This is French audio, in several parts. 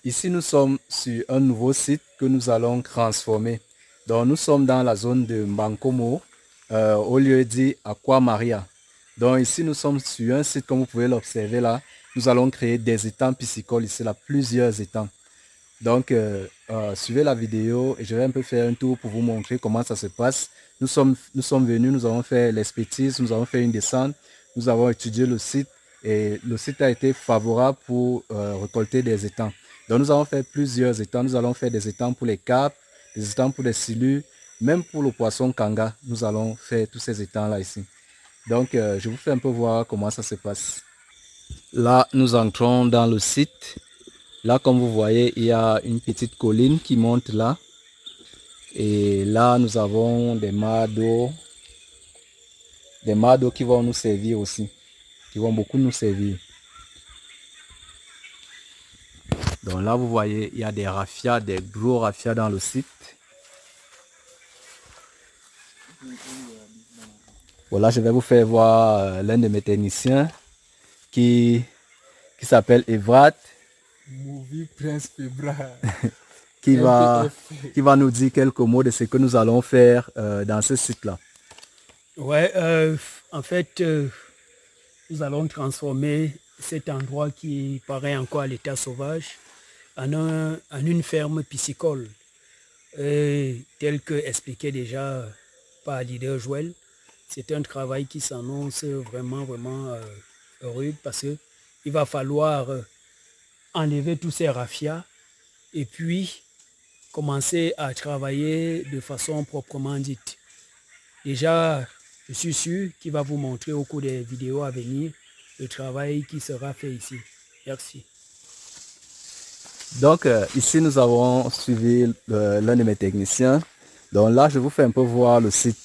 Ici, nous sommes sur un nouveau site que nous allons transformer. Donc, nous sommes dans la zone de Mbankomo, au lieu dit Aqua Maria. Donc, ici, nous sommes sur un site, comme vous pouvez l'observer là. Nous allons créer des étangs piscicoles ici, là, plusieurs étangs. Donc, suivez la vidéo et je vais un peu faire un tour pour vous montrer comment ça se passe. Nous sommes venus, nous avons fait l'expertise, nous avons fait une descente, nous avons étudié le site et le site a été favorable pour récolter des étangs. Donc, nous avons fait plusieurs étangs. Nous allons faire des étangs pour les carpes, des étangs pour les silures, même pour le poisson kanga. Nous allons faire tous ces étangs-là ici. Donc, je vous fais un peu voir comment ça se passe. Là, nous entrons dans le site. Là, comme vous voyez, il y a une petite colline qui monte là. Et là, nous avons des mares d'eau. Des mares d'eau qui vont nous servir aussi. Qui vont beaucoup nous servir. Donc là, vous voyez, il y a des raffias, des gros raffias dans le site. Voilà, je vais vous faire voir l'un de mes techniciens qui s'appelle Evrat. Movie Prince Fibra. qui va nous dire quelques mots de ce que nous allons faire dans ce site-là. Ouais, en fait, nous allons transformer cet endroit qui paraît encore à l'état sauvage en une ferme piscicole. Tel que expliqué déjà par leader Joël, c'est un travail qui s'annonce vraiment rude parce qu'il va falloir enlever tous ces raffias et puis commencer à travailler de façon proprement dite. Déjà, je suis sûr qu'il va vous montrer au cours des vidéos à venir le travail qui sera fait ici. Merci. Donc ici nous avons suivi l'un de mes techniciens. Donc là je vous fais un peu voir le site.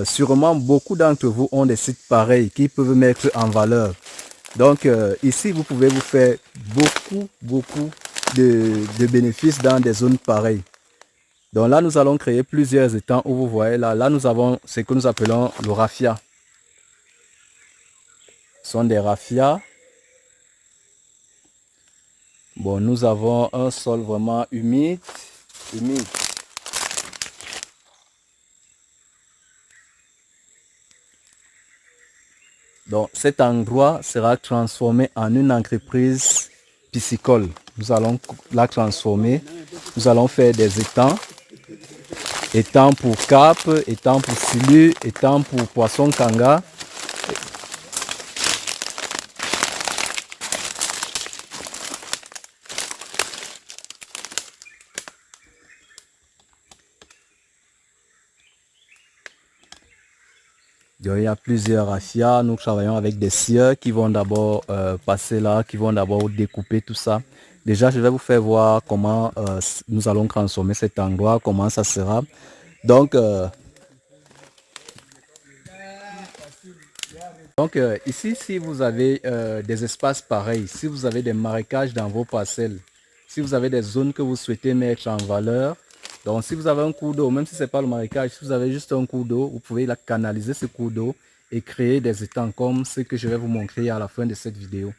Sûrement beaucoup d'entre vous ont des sites pareils qui peuvent mettre en valeur. Donc ici vous pouvez vous faire beaucoup de bénéfices dans des zones pareilles. Donc là nous allons créer plusieurs étangs où vous voyez là nous avons ce que nous appelons le raffia. Ce sont des raffias. Bon, nous avons un sol vraiment humide. Donc cet endroit sera transformé en une entreprise piscicole. Nous allons la transformer. Nous allons faire des étangs. Étangs pour carpe, étangs pour silure, étangs pour poisson kanga. Donc, il y a plusieurs raffias. Nous travaillons avec des scieurs qui vont d'abord passer là, qui vont d'abord découper tout ça. Déjà, je vais vous faire voir comment nous allons transformer cet endroit, comment ça sera. Donc ici, si vous avez des espaces pareils, si vous avez des marécages dans vos parcelles, si vous avez des zones que vous souhaitez mettre en valeur, donc si vous avez un cours d'eau, même si ce n'est pas le marécage, si vous avez juste un cours d'eau, vous pouvez canaliser ce cours d'eau et créer des étangs comme ce que je vais vous montrer à la fin de cette vidéo.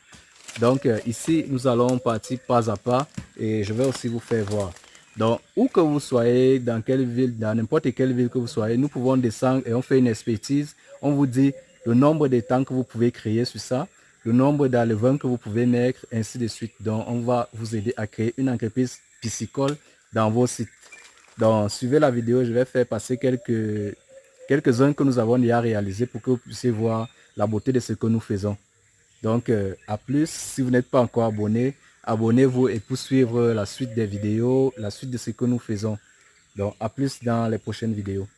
Donc ici, nous allons partir pas à pas et je vais aussi vous faire voir. Donc, où que vous soyez, dans quelle ville, dans n'importe quelle ville que vous soyez, nous pouvons descendre et on fait une expertise. On vous dit le nombre d'étangs que vous pouvez créer sur ça, le nombre d'enleveurs que vous pouvez mettre, ainsi de suite. Donc, on va vous aider à créer une entreprise piscicole dans vos sites. Donc, suivez la vidéo, je vais faire passer quelques-uns que nous avons déjà réalisés pour que vous puissiez voir la beauté de ce que nous faisons. Donc, à plus, si vous n'êtes pas encore abonné, abonnez-vous et pour suivre la suite des vidéos, la suite de ce que nous faisons. Donc, à plus dans les prochaines vidéos.